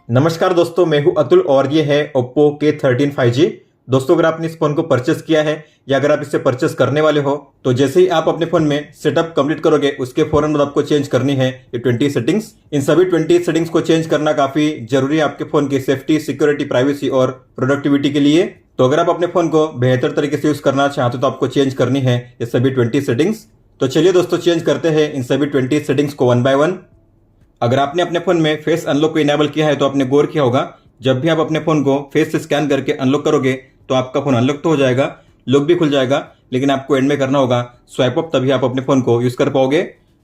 नमस्कार दोस्तों, मैं हूं अतुल और ये है Oppo K13 5G। दोस्तों, अगर आपने इस फोन को परचेस किया है या अगर आप इसे परचेस करने वाले हो तो जैसे ही आप अपने फोन में सेटअप कंप्लीट करोगे उसके फौरन बाद आपको चेंज करनी है ये 20 सेटिंग्स। इन सभी 20 सेटिंग्स को चेंज करना काफी जरूरी है आपके फोन की सेफ्टी, सिक्योरिटी, प्राइवेसी और प्रोडक्टिविटी के लिए। तो अगर आप अपने फोन को बेहतर तरीके से यूज करना चाहते हो तो आपको चेंज करनी है ये सभी 20 सेटिंग्स। तो चलिए दोस्तों, चेंज करते हैं इन सभी 20 सेटिंग्स को वन बाय वन। अगर आपने अपने फोन में फेस अनलॉक को इनेबल किया है तो आपने गौर किया होगा, जब भी आप अपने फोन को फेस से स्कैन करके अनलॉक करोगे तो आपका फोन अनलॉक तो हो जाएगा, लॉक भी खुल जाएगा, लेकिन आपको एंड में करना होगा स्वाइप अप, तभी आप अपने फोन को यूज कर पाओगे।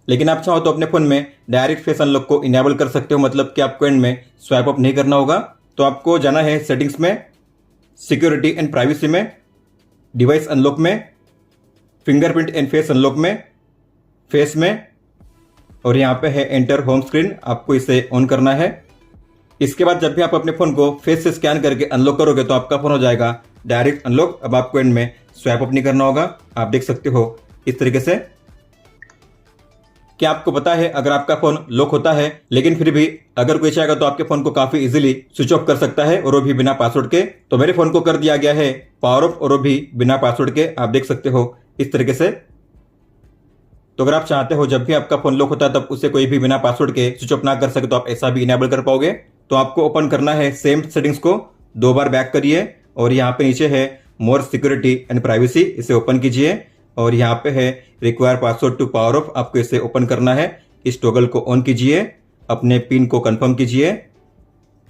लेकिन आप चाहो तो अपने फोन में डायरेक्ट फेस अनलॉक को इनेबल कर सकते हो, मतलब कि आपको एंड में स्वाइप अप नहीं करना होगा। तो आपको जाना है सेटिंग्स में, सिक्योरिटी एंड प्राइवेसी में, डिवाइस अनलॉक में, फिंगरप्रिंट एंड फेस अनलॉक में, फेस में, और यहाँ पे है एंटर होम स्क्रीन, आपको इसे ऑन करना है। इसके बाद जब भी आप अपने फोन को फेस से स्कैन करके अनलॉक करोगे तो आपका फोन हो जाएगा डायरेक्ट अनलॉक। अब आपको एंड में स्वैप अप नहीं करना होगा। आप देख सकते हो इस तरीके से। क्या आपको पता है, अगर आपका फोन लॉक होता है लेकिन फिर भी अगर कोई चाहेगा तो आपके फोन को काफी इजीली स्विच ऑफ कर सकता है, और वो भी बिना पासवर्ड के। तो मेरे फोन को कर दिया गया है पावर ऑफ, और वो भी बिना पासवर्ड के। आप देख सकते हो इस तरीके से। तो अगर आप चाहते हो जब भी आपका फोन लॉक होता है तब उसे कोई भी बिना पासवर्ड के स्विच ऑफ ना कर सके तो आप ऐसा भी इनेबल कर पाओगे। तो आपको ओपन करना है सेम सेटिंग्स को, 2 बार बैक करिए और यहाँ पे नीचे है मोर सिक्योरिटी एंड प्राइवेसी, इसे ओपन कीजिए। और यहाँ पे है require password to power off, आपको इसे ओपन करना है। इस टॉगल को ऑन कीजिए, अपने पिन को कंफर्म कीजिए।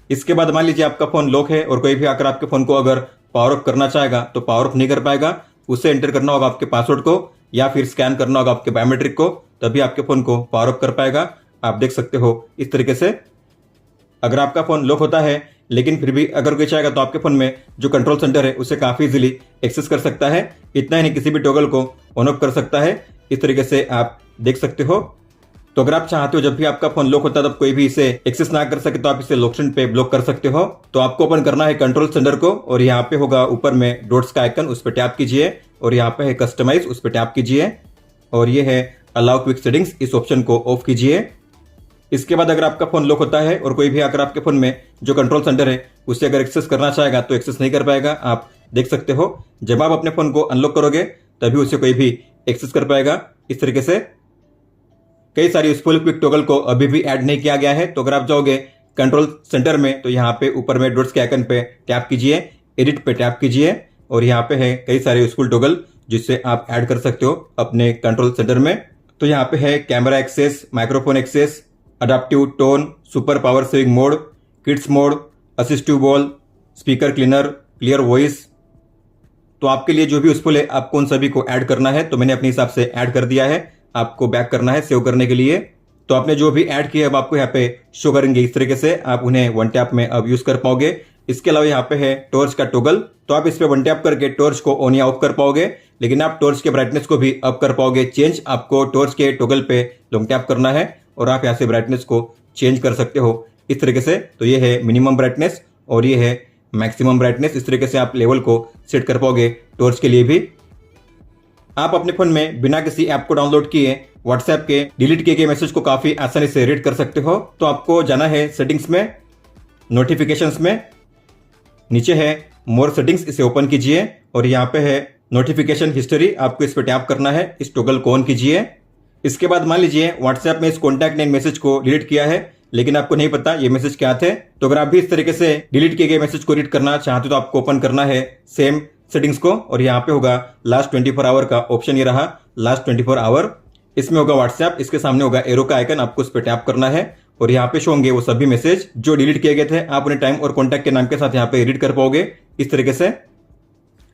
इसके बाद मान लीजिए आपका फोन लॉक है और कोई भी आकर आपके फोन को अगर पावर ऑफ करना चाहेगा तो पावर ऑफ नहीं कर पाएगा। उसे एंटर करना होगा आपके पासवर्ड को या फिर स्कैन करना होगा आपके बायोमेट्रिक को, तभी आपके फोन को पावर ऑफ कर पाएगा। आप देख सकते हो इस तरीके से। अगर आपका फोन लॉक होता है लेकिन फिर भी अगर कोई चाहेगा तो आपके फोन में जो कंट्रोल सेंटर है उसे काफी इजीली एक्सेस कर सकता है। इतना ही नहीं, किसी भी टॉगल को ऑन ऑफ कर सकता है। इस तरीके से आप देख सकते हो। तो अगर आप चाहते हो जब भी आपका फोन लॉक होता है तब कोई भी इसे एक्सेस ना कर सके तो आप इसे लॉक स्क्रीन पे ब्लॉक कर सकते हो। तो आपको ओपन करना है कंट्रोल सेंटर को, और यहाँ पे होगा ऊपर में डॉट्स का आइकन, उस पर टैप कीजिए। और यहाँ पे है कस्टमाइज, उस पर टैप कीजिए। और ये है अलाउ क्विक सेटिंग्स, इस ऑप्शन को ऑफ कीजिए। इसके बाद अगर आपका फोन लॉक होता है और कोई भी अगर आपके फोन में जो कंट्रोल सेंटर है उसे अगर एक्सेस करना चाहेगा तो एक्सेस नहीं कर पाएगा। आप देख सकते हो जब आप अपने फोन को अनलॉक करोगे तभी उसे कोई भी एक्सेस कर पाएगा। इस तरीके से कई सारी यूजफुल क्विक टॉगल को अभी भी ऐड नहीं किया गया है। तो अगर आप जाओगे कंट्रोल सेंटर में तो यहाँ पे ऊपर में डॉट्स के आइकन पे टैप कीजिए, एडिट पे टैप कीजिए, और यहाँ पे है कई सारे यूजफुल टॉगल जिससे आप ऐड कर सकते हो अपने कंट्रोल सेंटर में। तो यहाँ पे है camera access, microphone access, adaptive tone, super power saving mode, kids mode, assistive wall, speaker cleaner, clear voice. तो आपके लिए जो भी यूजफुल है आपको उन सभी को ऐड करना है। तो मैंने अपने हिसाब से ऐड कर दिया है, आपको बैक करना है सेव करने के लिए। तो आपने जो भी ऐड किया है अब आपको यहाँ पे शो करेंगे इस तरीके से, आप उन्हें वन टैप में अब यूज कर पाओगे। इसके अलावा यहाँ पे है टॉर्च का टॉगल, तो आप इस पे वन टैप करके टॉर्च को ऑन या ऑफ कर पाओगे, लेकिन आप टॉर्च के ब्राइटनेस को भी अप कर पाओगे चेंज। आपको टॉर्च के टॉगल पे लॉन्ग टैप करना है और आप यहाँ से ब्राइटनेस को चेंज कर सकते हो इस तरीके से। तो ये है मिनिमम ब्राइटनेस और ये है मैक्सिमम ब्राइटनेस। इस तरीके से आप लेवल को सेट कर पाओगे टॉर्च के लिए भी। आप अपने फोन में बिना किसी ऐप को डाउनलोड किए व्हाट्सएप के डिलीट किए गए मैसेज को काफी आसानी से रीड कर सकते हो। तो आपको जाना है सेटिंग्स में, नोटिफिकेशंस में, नीचे है मोर सेटिंग्स, इसे ओपन कीजिए और यहाँ पे है नोटिफिकेशन हिस्ट्री, आपको इस पर टैप करना है। इस टॉगल को ऑन कीजिए। इसके बाद मान लीजिए व्हाट्सएप में इस कॉन्टैक्ट ने मैसेज को डिलीट किया है लेकिन आपको नहीं पता ये मैसेज क्या थे। तो अगर आप भी इस तरीके से डिलीट किए गए मैसेज को रीड करना चाहते हो तो आपको ओपन करना है सेम सेटिंग्स को, और यहाँ पे होगा लास्ट 24 आवर का ऑप्शन, ये रहा लास्ट 24 आवर। इसमें होगा व्हाट्सएप, इसके सामने होगा एरो का आइकन, आपको इस पर टैप करना है और यहाँ पे शो होंगे वो सभी मैसेज जो डिलीट किए गए थे। आप उन्हें टाइम और कॉन्टैक्ट के नाम के साथ यहाँ पे रीड कर पाओगे इस तरीके से।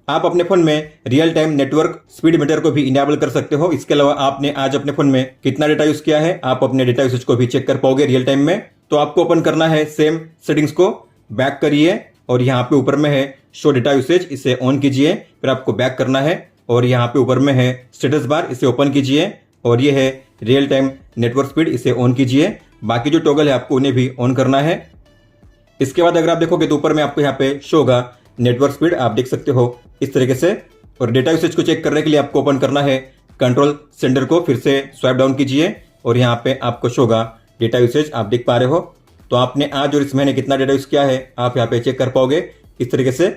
आप अपने फोन में real time network speed metre को भी इनेबल कर सकते हो। इसके अलावा आपने आज अपने फोन में कितना डेटा यूज किया है आप अपने डेटा यूसेज को भी चेक कर पाओगे रियल टाइम में। तो आपको ओपन करना है सेम सेटिंग्स को, बैक करिए और यहाँ पे ऊपर में है शो डेटा यूसेज, इसे ऑन कीजिए। फिर आपको बैक करना है और यहाँ पे ऊपर में है स्टेटस बार, इसे ओपन कीजिए और ये है रियल टाइम नेटवर्क स्पीड, इसे ऑन कीजिए। बाकी जो टॉगल है आपको उन्हें भी ऑन करना है। इसके बाद अगर आप देखोगे तो ऊपर में आपको यहाँ पे शो होगा नेटवर्क स्पीड, आप देख सकते हो इस तरीके से। और डेटा यूसेज को चेक करने के लिए आपको ओपन करना है कंट्रोल सेंटर को, फिर से स्वाइप डाउन कीजिए और यहाँ पे आपको शो होगा डेटा यूसेज, आप देख पा रहे हो। तो आपने आज और इस महीने कितना डेटा यूज किया है आप यहाँ पे चेक कर पाओगे। इस तरीके से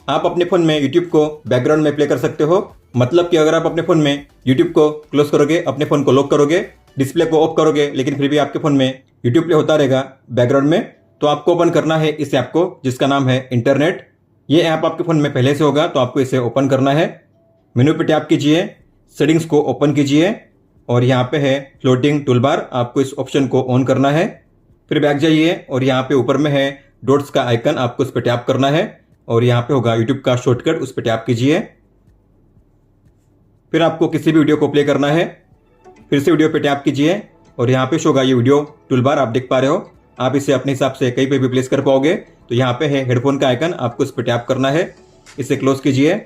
आप अपने फोन में यूट्यूब को बैकग्राउंड में प्ले कर सकते हो। मतलब कि अगर आप अपने फोन में यूट्यूब को क्लोज करोगे, अपने फोन को लॉक करोगे, डिस्प्ले को ऑफ करोगे, लेकिन फिर भी आपके फोन में यूट्यूब प्ले होता रहेगा बैकग्राउंड में, तो आपको ओपन करना है इस ऐप को जिसका नाम है इंटरनेट। ये ऐप आपके फोन में पहले से होगा तो आपको इसे ओपन करना है। मेनू पे टैप कीजिए, सेटिंग्स को ओपन कीजिए और यहाँ पे है फ्लोटिंग टूलबार, आपको इस ऑप्शन को ऑन करना है। फिर बैक जाइए और यहाँ पे ऊपर में है डॉट्स का आइकन, आपको उस पर टैप करना है और यहाँ पे होगा यूट्यूब का शॉर्टकट, उस पर टैप कीजिए। फिर आपको किसी भी वीडियो को प्ले करना है, फिर से वीडियो पे टैप कीजिए और यहाँ पे होगा ये वीडियो टूलबार, आप देख पा रहे हो। आप इसे अपने हिसाब से कहीं पे भी प्लेस कर पाओगे। तो यहाँ पे है हेडफोन का आइकन, आपको इस पर टैप करना है, इसे क्लोज कीजिए।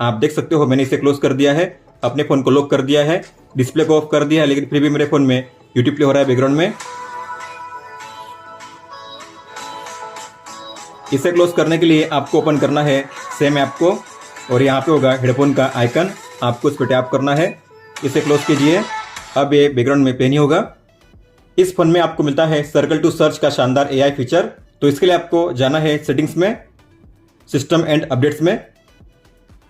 आप देख सकते हो मैंने इसे क्लोज कर दिया है, अपने फोन को लॉक कर दिया है, डिस्प्ले को ऑफ कर दिया है, लेकिन फिर भी मेरे फोन में यूट्यूब प्ले हो रहा है बैकग्राउंड में। इसे क्लोज करने के लिए आपको ओपन करना है सेम ऐप को और यहाँ पे होगा हेडफोन का आइकन, आपको इस पर टैप करना है, इसे क्लोज कीजिए। अब ये बैकग्राउंड में प्ले नहीं होगा। इस फोन में आपको मिलता है सर्कल टू सर्च का शानदार एआई फीचर। तो इसके लिए आपको जाना है सेटिंग्स में, सिस्टम एंड अपडेट्स में,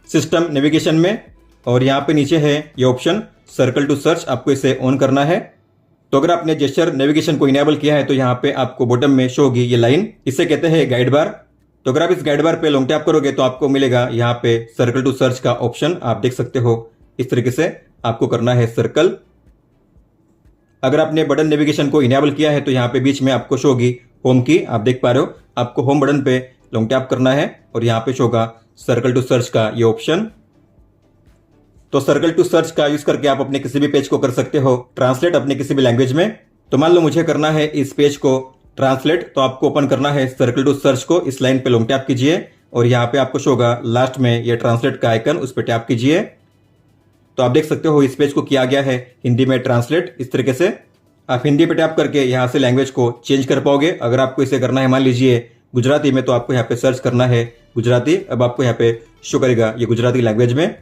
सिस्टम नेविगेशन में और यहाँ पे नीचे है ये ऑप्शन सर्कल टू सर्च, आपको इसे ऑन करना है। तो अगर आपने जेस्चर नेविगेशन को इनेबल किया है तो यहाँ पे आपको बॉटम में शो होगी ये लाइन, इसे कहते हैं गाइड बार। तो अगर आप इस गाइड बार पे लॉन्ग टैप करोगे तो आपको मिलेगा यहाँ पे सर्कल टू सर्च का ऑप्शन, आप देख सकते हो। इस तरीके से आपको करना है सर्कल। अगर आपने बटन नेविगेशन को इनेबल किया है तो यहाँ पे बीच में आपको शो होगी होम की, आप देख पा रहे हो। आपको होम बटन पे लॉन्ग टैप करना है और यहाँ पे शो होगा सर्कल टू सर्च का ये ऑप्शन। तो सर्कल टू सर्च का यूज करके आप अपने किसी भी पेज को कर सकते हो ट्रांसलेट अपने किसी भी लैंग्वेज में। तो मान लो मुझे करना है इस पेज को ट्रांसलेट, तो आपको ओपन करना है सर्कल टू सर्च को, इस लाइन पे लॉन्ग टैप कीजिए और यहाँ पे आपको शो होगा लास्ट में ये ट्रांसलेट का आइकन, उस पर टैप कीजिए। तो आप देख सकते हो इस पेज को किया गया है हिंदी में ट्रांसलेट। इस तरीके से आप हिंदी पे टैप करके यहाँ से लैंग्वेज को चेंज कर पाओगे। अगर आपको इसे करना है मान लीजिए गुजराती में, तो आपको यहाँ पे सर्च करना है गुजराती, अब आपको यहाँ पे शो करेगा ये गुजराती लैंग्वेज में।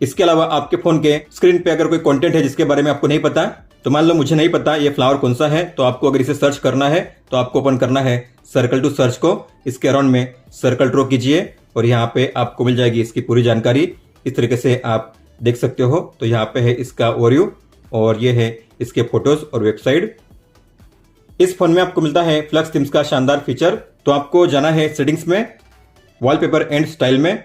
इसके अलावा आपके फोन के स्क्रीन पे अगर कोई कंटेंट है जिसके बारे में आपको नहीं पता, तो मान लो मुझे नहीं पता ये फ्लावर कौन सा है, तो आपको अगर इसे सर्च करना है तो आपको ओपन करना है सर्कल टू सर्च को, इसके अराउंड में सर्कल ड्रॉ कीजिए और यहाँ पे आपको मिल जाएगी इसकी पूरी जानकारी। इस तरीके से आप देख सकते हो। तो यहाँ पे है इसका ओवरव्यू और ये है इसके फोटोज और वेबसाइट। इस फोन में आपको मिलता है फ्लक्स थीम्स का शानदार फीचर। तो आपको जाना है सेटिंग्स में, वॉलपेपर एंड स्टाइल में।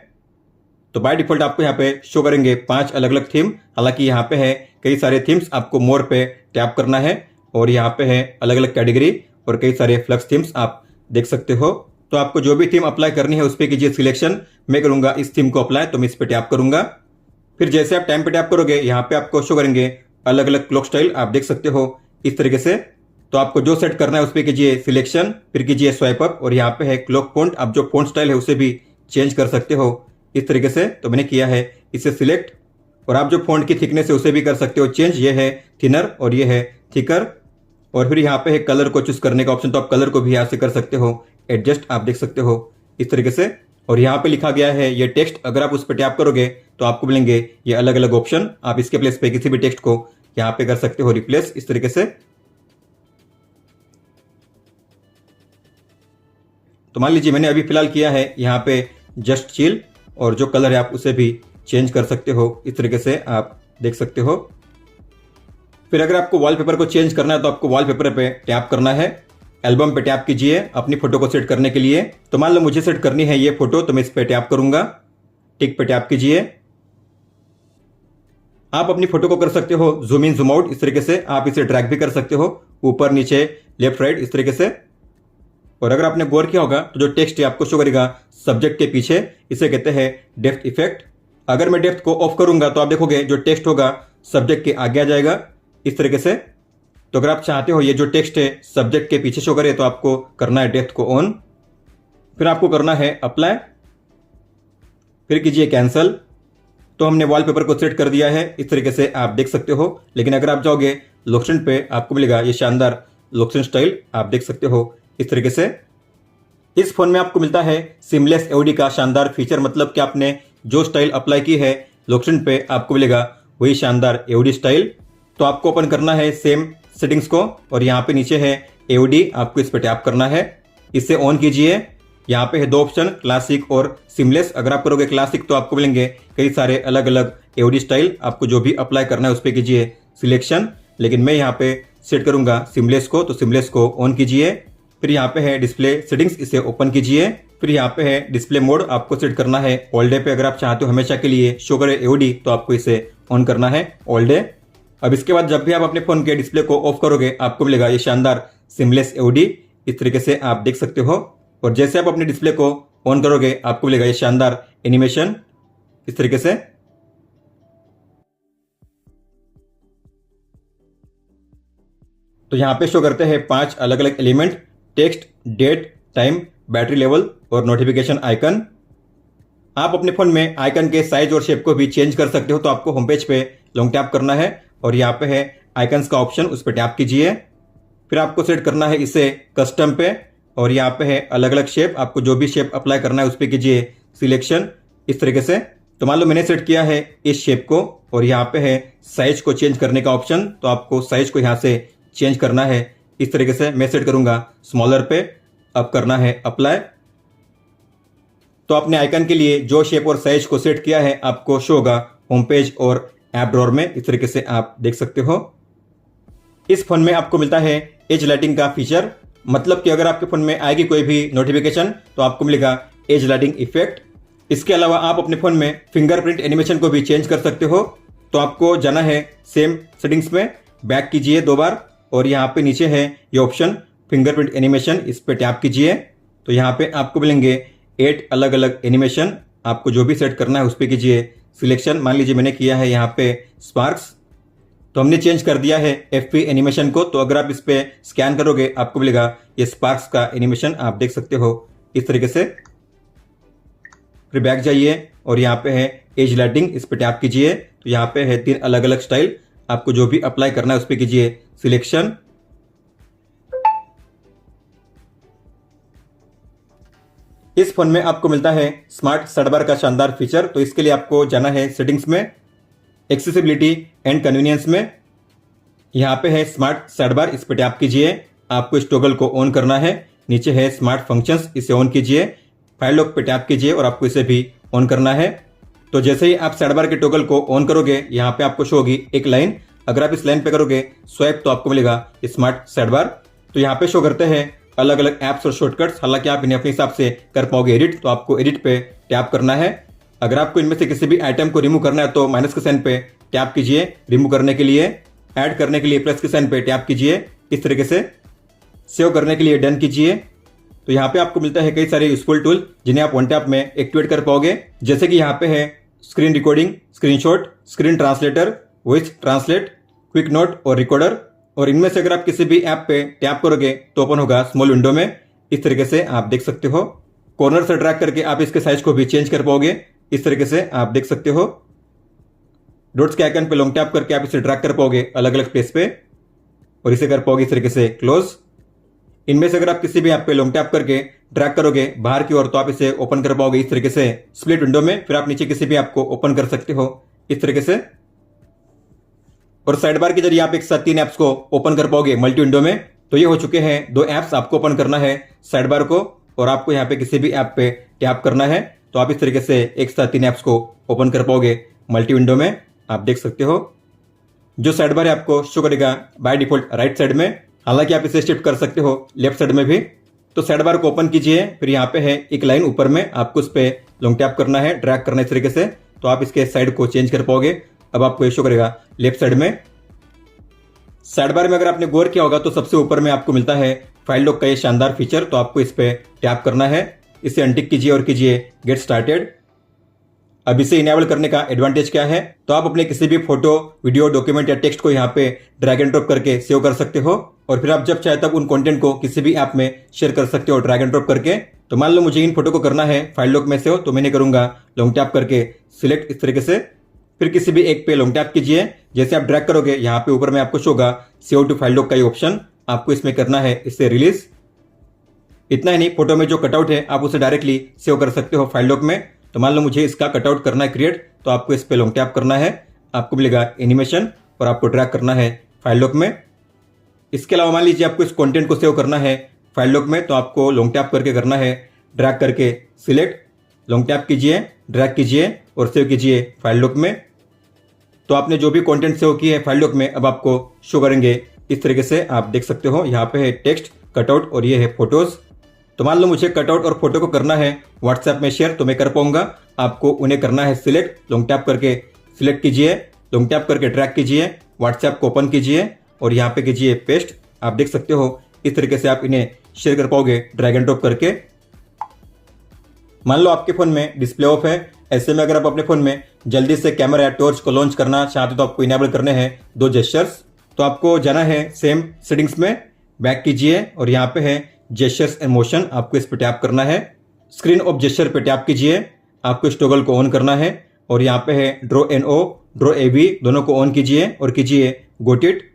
तो बाय डिफॉल्ट आपको यहाँ पे शो करेंगे 5 अलग अलग थीम। हालांकि यहाँ पे है कई सारे थीम्स, आपको मोर पे टैप करना है और यहाँ पे है अलग अलग कैटेगरी और कई सारे फ्लक्स थीम्स आप देख सकते हो। तो आपको जो भी थीम अप्लाई करनी है उस पर कीजिए सिलेक्शन। मैं करूंगा इस थीम को अप्लाई, तो मैं इस पे टैप करूंगा। फिर जैसे आप टाइम पे टैप करोगे यहाँ पे आपको शो करेंगे अलग अलग क्लॉक स्टाइल, आप देख सकते हो इस तरीके से। तो आपको जो सेट करना है उस पर कीजिए सिलेक्शन, फिर कीजिए स्वाइप अप और यहाँ पे है क्लॉक फॉन्ट, आप जो फॉन्ट स्टाइल है उसे भी चेंज कर सकते हो इस तरीके से। तो मैंने किया है इसे सिलेक्ट और आप जो फॉन्ट की थिकनेस है उसे भी कर सकते हो चेंज। ये है थिनर और ये है थिकर। और फिर यहाँ पे है कलर को चूज करने का ऑप्शन, तो आप कलर को भी यहाँ से कर सकते हो एडजस्ट, आप देख सकते हो इस तरीके से। और यहाँ पे लिखा गया है ये टेक्स्ट, अगर आप उस पर टैप करोगे तो आपको मिलेंगे ये अलग अलग ऑप्शन। आप इसके प्लेस पे किसी भी टेक्स्ट को यहाँ पे कर सकते हो रिप्लेस इस तरीके से। तो मान लीजिए मैंने अभी फिलहाल किया है यहाँ पे जस्ट चिल और जो कलर है आप उसे भी चेंज कर सकते हो इस तरीके से, आप देख सकते हो। फिर अगर आपको वॉलपेपर को चेंज करना है तो आपको वॉलपेपर पे टैप करना है, एल्बम पे टैप कीजिए अपनी फोटो को सेट करने के लिए। तो मान लो मुझे सेट करनी है ये फोटो, तो मैं इस पे टैप करूंगा, टिक पे टैप कीजिए। आप अपनी फोटो को कर सकते हो जूम इन जूम आउट इस तरीके से, आप इसे ड्रैग भी कर सकते हो ऊपर नीचे लेफ्ट राइट इस तरीके से। और अगर आपने गौर किया होगा तो जो टेक्स्ट है आपको शो करेगा सब्जेक्ट के पीछे, इसे कहते हैं डेप्थ इफेक्ट। अगर मैं डेप्थ को ऑफ करूंगा तो आप देखोगे जो टेक्स्ट होगा सब्जेक्ट के आगे आ जाएगा इस तरीके से। तो अगर आप चाहते हो ये जो टेक्स्ट है सब्जेक्ट के पीछे शो करे तो आपको करना है डेप्थ को ऑन, फिर आपको करना है अप्लाई, फिर कीजिए कैंसल। तो हमने वॉलपेपर को सेट कर दिया है इस तरीके से, आप देख सकते हो। लेकिन अगर आप जाओगे लॉकस्क्रीन पे आपको मिलेगा ये शानदार लॉकस्क्रीन स्टाइल, आप देख सकते हो इस तरीके से। इस फोन में आपको मिलता है सिमलेस एओडी का शानदार फीचर, मतलब कि आपने जो स्टाइल अप्लाई की है लॉकस्क्रीन पे आपको मिलेगा वही शानदार एओडी स्टाइल। तो आपको ओपन करना है सेम सेटिंग्स को और यहाँ पे नीचे है AOD आपको इस पर टैप करना है, इसे ऑन कीजिए। यहाँ पे है दो ऑप्शन, क्लासिक और सिमलेस। अगर आप करोगे क्लासिक तो आपको मिलेंगे कई सारे अलग अलग AOD स्टाइल, आपको जो भी अप्लाई करना है उस पर कीजिए सिलेक्शन। लेकिन मैं यहाँ पे सेट करूंगा सिमलेस को, तो सिमलेस को ऑन कीजिए। फिर यहाँ पे है डिस्प्ले सेटिंग्स, इसे ओपन कीजिए। फिर यहाँ पे है डिस्प्ले मोड, आपको सेट करना है ऑल डे पे। अगर आप चाहते हो हमेशा के लिए शो करे AOD तो आपको इसे ऑन करना है ऑल डे। अब इसके बाद जब भी आप अपने फोन के डिस्प्ले को ऑफ करोगे आपको मिलेगा ये शानदार सिमलेस AOD। इस तरीके से आप देख सकते हो। और जैसे आप अपने डिस्प्ले को ऑन करोगे आपको मिलेगा ये शानदार एनिमेशन इस तरीके से। तो यहाँ पे शो करते हैं 5 अलग अलग element, text, date, time, battery level और नोटिफिकेशन आइकन। आप अपने फोन में आइकन के साइज और शेप को भी चेंज कर सकते हो। तो आपको होम पेज पे लॉन्ग टैप करना है और यहाँ पे है आइकन्स का ऑप्शन, उस पर टैप कीजिए। फिर आपको सेट करना है इसे कस्टम पे और यहाँ पे है अलग अलग शेप, आपको जो भी शेप अप्लाई करना है उस पर कीजिए सिलेक्शन इस तरीके से। तो मान लो मैंने सेट किया है इस शेप को और यहाँ पे है साइज को चेंज करने का ऑप्शन, तो आपको साइज को यहाँ से चेंज करना है इस तरीके से। मैं सेट करूंगा स्मॉलर पे, अब करना है अप्लाई। तो अपने आइकन के लिए जो शेप और साइज को सेट किया है आपको शो होगा होम पेज और ऐप ड्रॉअर में, इस तरीके से आप देख सकते हो। इस फोन में आपको मिलता है एज लाइटिंग का फीचर, मतलब कि अगर आपके फोन में आएगी कोई भी नोटिफिकेशन तो आपको मिलेगा एज लाइटिंग इफेक्ट। इसके अलावा आप अपने फोन में फिंगरप्रिंट एनिमेशन को भी चेंज कर सकते हो। तो आपको जाना है सेम सेटिंग्स में, बैक कीजिए 2 बार और यहाँ पे नीचे है ये ऑप्शन फिंगरप्रिंट एनिमेशन, इस पे टैप कीजिए। तो यहाँ पे आपको मिलेंगे 8 अलग अलग एनिमेशन, आपको जो भी सेट करना है उस पर कीजिए सिलेक्शन। मान लीजिए मैंने किया है यहाँ पे स्पार्क्स, तो हमने चेंज कर दिया है FP एनिमेशन को। तो अगर आप इस पे स्कैन करोगे आपको मिलेगा ये स्पार्क्स का एनिमेशन, आप देख सकते हो इस तरीके से। फिर बैक जाइए और यहाँ पे है एज लाइटिंग, इस पे टैप कीजिए। तो यहाँ पे है 3 अलग अलग स्टाइल, आपको जो भी अप्लाई करना है उस पे कीजिए सिलेक्शन। इस फोन में आपको मिलता है स्मार्ट साइडबार का शानदार फीचर। तो इसके लिए आपको जाना है सेटिंग्स में, एक्सेसिबिलिटी एंड कन्वीनियंस में। यहाँ पे है स्मार्ट साइडबार, इस पे टैप कीजिए। आपको इस टॉगल को ऑन करना है। नीचे है स्मार्ट फंक्शंस, इसे ऑन कीजिए। फाइल लॉक पे टैप कीजिए और आपको इसे भी ऑन करना है। तो जैसे ही आप साइडबार के टॉगल को ऑन करोगे यहाँ पे आपको शो होगी एक लाइन। अगर आप इस लाइन पे करोगे स्वाइप तो आपको मिलेगा स्मार्ट साइडबार। तो यहाँ पे शो करते हैं अलग अलग ऐप्स और शॉर्टकट्स, हालांकि आप इन्हें अपने हिसाब से कर पाओगे एडिट। तो आपको एडिट पे टैप करना है। अगर आपको इनमें से किसी भी आइटम को रिमूव करना है तो माइनस के साइन पे टैप कीजिए रिमूव करने के लिए। ऐड करने के लिए प्लस के साइन पे टैप कीजिए इस तरीके से। सेव करने के लिए डन कीजिए। तो यहाँ पे आपको मिलता है कई सारे यूजफुल टूल जिन्हें आप वन टैप में एक्टिवेट कर पाओगे, जैसे कि यहाँ पे है screen recording, screenshot, screen translator, voice translate, quick note और रिकॉर्डर। और इनमें से अगर आप किसी भी ऐप पे टैप करोगे तो ओपन होगा स्मॉल विंडो में, इस तरीके से आप देख सकते हो। कॉर्नर से ड्रैग करके आप इसके साइज को भी चेंज कर पाओगे, इस तरीके से आप देख सकते हो। डॉट्स के आइकन पे लॉन्ग टैप करके आप इसे ड्रैग कर पाओगे अलग अलग प्लेस पे और इसे कर पाओगे इस तरीके से क्लोज। इनमें से अगर आप किसी भी ऐप पे लॉन्ग टैप करके ड्रैग करोगे बाहर की ओर तो आप इसे ओपन कर पाओगे इस तरीके से स्प्लिट विंडो में। फिर आप नीचे किसी भी ऐप को ओपन कर सकते हो इस तरीके से। और साइड बार के जरिए आप एक साथ 3 ऐप्स को ओपन कर पाओगे मल्टी विंडो में। तो ये हो चुके हैं 2 ऐप्स, आपको ओपन करना है साइड बार को और आपको यहाँ पे किसी भी ऐप पे टैप करना है। तो आप इस तरीके से एक साथ 3 ऐप्स को ओपन कर पाओगे मल्टी विंडो में, आप देख सकते हो। जो साइड बार है आपको शो करेगा बाय डिफॉल्ट राइट साइड में, हालांकि आप इसे शिफ्ट कर सकते हो लेफ्ट साइड में भी। तो साइड बार को ओपन कीजिए, फिर यहाँ पे है एक लाइन ऊपर में, आपको उस पर लॉन्ग टैप करना है, ड्रैग करना है इस तरीके से। तो आप इसके साइड को चेंज कर पाओगे। अब आपको ये शो करेगा लेफ्ट साइड में। साइड बार में अगर आपने गौर किया होगा तो सबसे ऊपर में आपको मिलता है फाइल लॉक का ये शानदार फीचर। तो आपको इस पे टैप करना है, इसे अनटिक कीजिए और कीजिए गेट स्टार्टेड। अब इसे इनेबल करने का एडवांटेज क्या है, तो आप अपने किसी भी फोटो, वीडियो, डॉक्यूमेंट या टेक्स्ट को यहाँ पे ड्रैग एंड ड्रॉप करके सेव कर सकते हो और फिर आप जब चाहे तब उन कंटेंट को किसी भी ऐप में शेयर कर सकते हो ड्रैग एंड ड्रॉप करके। तो मान लो मुझे इन फोटो को करना है फाइल लॉक में से हो, तो मैंने करूंगा लॉन्ग टैप करके सिलेक्ट इस तरीके से। फिर किसी भी एक पे लॉन्ग टैप कीजिए, जैसे आप ड्रैग करोगे यहाँ पे ऊपर में आपको शो होगा सेव टू फाइल लॉक का ये ऑप्शन, आपको इसमें करना है इससे रिलीज। इतना ही नहीं, फोटो में जो कटआउट है आप उसे डायरेक्टली सेव कर सकते हो फाइल लॉक में। तो मान लो मुझे इसका कटआउट करना है क्रिएट, तो आपको इस पे लॉन्ग टैप करना है, आपको मिलेगा एनिमेशन और आपको ड्रैग करना है फाइल लॉक में। इसके अलावा मान लीजिए आपको इस कंटेंट को सेव करना है फाइल लॉक में, तो आपको लॉन्ग टैप करके करना है, ड्रैग करके सिलेक्ट, लॉन्ग टैप कीजिए, ड्रैग कीजिए और सेव कीजिए फाइल लॉक में। तो आपने जो भी कंटेंट सेव किए हैं फाइल लॉक में अब आपको शो करेंगे इस तरीके से। आप देख सकते हो यहाँ पे है टेक्स्ट, कटआउट और ये है फोटोज। तो मान लो मुझे कटआउट और फोटो को करना है व्हाट्सएप में शेयर, तो मैं कर पाऊंगा। आपको उन्हें करना है सिलेक्ट, लॉन्ग टैप करके सिलेक्ट कीजिए, लॉन्ग टैप करके ड्रैग कीजिए, व्हाट्सएप को ओपन कीजिए और यहाँ पे कीजिए पेस्ट। आप देख सकते हो इस तरीके से आप इन्हें शेयर कर पाओगे ड्रैग एंड ड्रॉप करके। मान लो आपके फोन में डिस्प्ले ऑफ है, ऐसे में अगर आप अपने फोन में जल्दी से कैमरा या टॉर्च को लॉन्च करना चाहते हो तो आपको इनेबल करने हैं 2 जेस्चर्स। तो आपको जाना है सेम सेटिंग्स में, बैक कीजिए और यहाँ पे है जेस्चर्स एंड मोशन, आपको इस पे टैप करना है। स्क्रीन ऑफ जेस्चर पे टैप कीजिए, आपको इस टॉगल को ऑन करना है और यहाँ पे है draw N O, draw A B, दोनों को ऑन कीजिए और कीजिए गोट इट।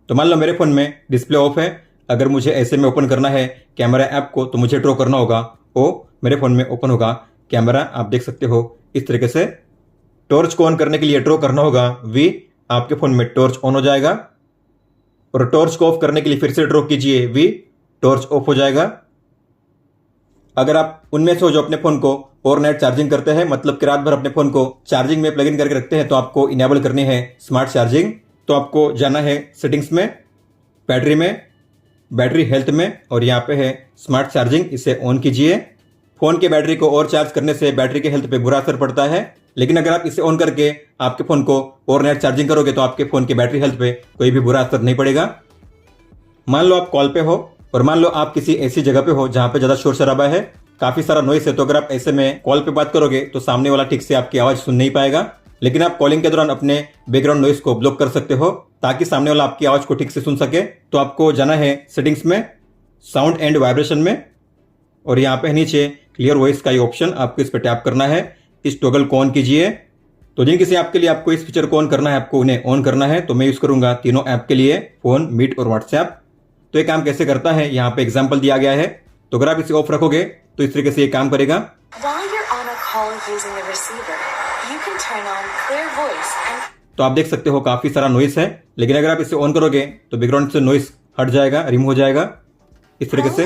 तो मान लो मेरे फोन में डिस्प्ले ऑफ है, अगर मुझे ऐसे में ओपन करना है कैमरा ऐप को तो मुझे ड्रॉ करना होगा ओ, मेरे फोन में ओपन होगा कैमरा। आप देख सकते हो इस तरीके से। टॉर्च को ऑन करने के लिए ड्रॉ करना होगा वी, आपके फोन में टॉर्च ऑन हो जाएगा। और टॉर्च को ऑफ करने के लिए फिर से ड्रॉ कीजिए वी, टॉर्च ऑफ हो जाएगा। अगर आप उनमें से हो जो अपने फोन को ओवरनाइट चार्जिंग करते हैं, मतलब कि रात भर अपने फोन को चार्जिंग में प्लग इन करके रखते हैं, तो आपको इनेबल करनी है स्मार्ट चार्जिंग। तो आपको जाना है सेटिंग्स में, बैटरी में, बैटरी हेल्थ में और यहाँ पे है स्मार्ट चार्जिंग, इसे ऑन कीजिए। फोन के बैटरी को और चार्ज करने से बैटरी के हेल्थ पे बुरा असर पड़ता है, लेकिन अगर आप इसे ऑन करके आपके फोन को ओवरनाइट चार्जिंग करोगे तो आपके फोन के बैटरी हेल्थ पे कोई भी बुरा असर नहीं पड़ेगा। मान लो आप कॉल पे हो और मान लो आप किसी ऐसी जगह पे हो जहां पे ज्यादा शोर शराबा है, काफी सारा नॉइस है, तो अगर आप ऐसे में कॉल पे बात करोगे तो सामने वाला ठीक से आपकी आवाज सुन नहीं पाएगा। लेकिन आप कॉलिंग के दौरान अपने बैकग्राउंड नॉइस को ब्लॉक कर सकते हो ताकि सामने वाला आपकी आवाज को ठीक से सुन सके। तो आपको जाना है सेटिंग्स में, साउंड एंड वाइब्रेशन में और यहाँ पे नीचे क्लियर वॉइस का ये ऑप्शन, आपको इस पर टैप करना है। इस टॉगल को ऑन कीजिए। तो जिन किसी ऐप के लिए आपको इस फीचर को ऑन करना है, आपको उन्हें ऑन करना है। तो मैं यूज करूंगा तीनों ऐप के लिए, फोन, मीट और व्हाट्सएप। तो ये काम कैसे करता है यहाँ पे एग्जाम्पल दिया गया है। तो अगर आप इसे ऑफ रखोगे तो इस तरीके से ये काम करेगा। तो आप देख सकते हो काफी सारा नॉइस है, लेकिन अगर आप इसे ऑन करोगे तो बैकग्राउंड से नॉइस हट जाएगा, रिमूव हो जाएगा इस तरीके से।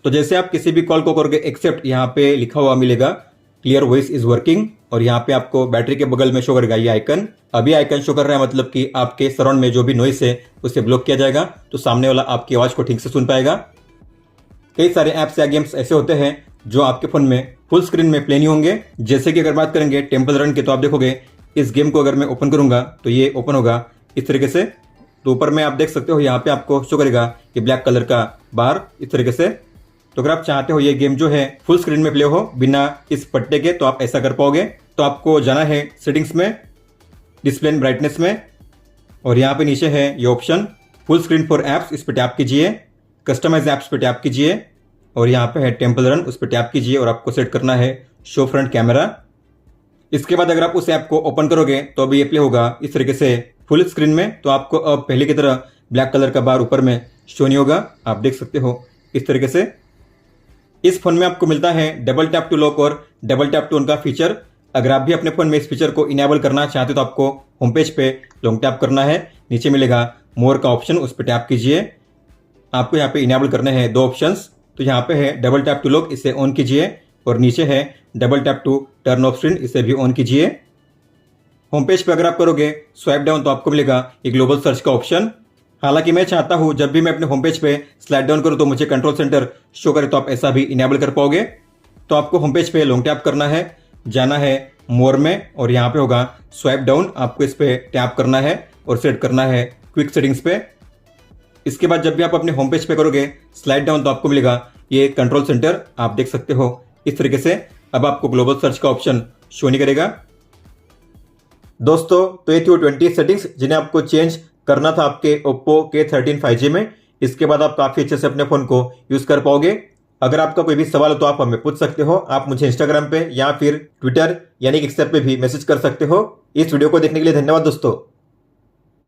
तो जैसे आप किसी भी कॉल को करोगे एक्सेप्ट, यहाँ पे लिखा हुआ मिलेगा क्लियर वॉइस इज वर्किंग और यहाँ पे आपको बैटरी के बगल में शो करेगा ये आइकन। अभी आइकन शो कर रहा है, मतलब कि आपके सराउंड में जो भी नॉइस है उसे ब्लॉक किया जाएगा, तो सामने वाला आपकी आवाज को ठीक से सुन पाएगा। कई सारे ऐप्स या गेम्स ऐसे होते हैं जो आपके फोन में फुल स्क्रीन में प्ले नहीं होंगे। जैसे कि अगर बात करेंगे टेम्पल रन की, तो आप देखोगे इस गेम को अगर मैं ओपन करूंगा तो ये ओपन होगा इस तरीके से। तो ऊपर में आप देख सकते हो यहाँ पे आपको शो करेगा कि ब्लैक कलर का बार इस तरीके से। तो अगर आप चाहते हो ये गेम जो है फुल स्क्रीन में प्ले हो बिना इस पट्टे के, तो आप ऐसा कर पाओगे। तो आपको जाना है सेटिंग्स में, डिस्प्ले एंड ब्राइटनेस में और यहाँ पे नीचे है ये option full screen for apps, इस पर टैप कीजिए। कस्टमाइज एप्स पे टैप कीजिए और यहाँ पे है टेम्पल रन, उस पर टैप कीजिए और आपको सेट करना है शो फ्रंट कैमरा। इसके बाद अगर आप उस ऐप को ओपन करोगे तो अभी ये प्ले होगा इस तरीके से फुल स्क्रीन में। तो आपको अब पहले की तरह ब्लैक कलर का बार ऊपर में शो नहीं होगा, आप देख सकते हो इस तरीके से। इस फोन में आपको मिलता है डबल टैप टू लॉक और डबल टैप टू ऑन का फीचर। अगर आप भी अपने फोन में इस फीचर को इनेबल करना चाहते हो तो आपको होम पेज पे लॉन्ग टैप करना है, नीचे मिलेगा मोर का ऑप्शन, उस पर टैप कीजिए। आपको यहाँ पे इनेबल करने हैं 2 ऑप्शंस। तो यहाँ पे है डबल टैप टू लॉक, इसे ऑन कीजिए और नीचे है double tap to turn off screen, इसे भी ऑन कीजिए। होम पेज पे अगर आप करोगे स्वाइप डाउन तो आपको मिलेगा एक ग्लोबल सर्च का ऑप्शन। हालांकि मैं चाहता हूं जब भी मैं अपने होम पेज पे स्लाइड डाउन करूं तो मुझे कंट्रोल सेंटर शो करे, तो आप ऐसा भी इनेबल कर पाओगे। तो आपको होम पेज पे लॉन्ग टैप करना है, जाना है मोर में और यहाँ पे होगा स्वाइप डाउन, आपको इस पे टैप करना है और सेट करना है क्विक सेटिंग्स पे। इसके बाद जब भी आप अपने होम पेज पे करोगे स्लाइड डाउन तो आपको मिलेगा ये कंट्रोल सेंटर, आप देख सकते हो इस तरीके से। अब आपको ग्लोबल सर्च का ऑप्शन शो नहीं करेगा। दोस्तों तो ये थी वो 20 सेटिंग्स जिन्हें आपको चेंज करना था आपके Oppo K13 5G में। इसके बाद आप काफी अच्छे से अपने फोन को यूज कर पाओगे। अगर आपका कोई भी सवाल हो तो आप हमें पूछ सकते हो। आप मुझे इंस्टाग्राम पे या फिर ट्विटर यानी कि एक्स पे भी मैसेज कर सकते हो। इस वीडियो को देखने के लिए धन्यवाद दोस्तों।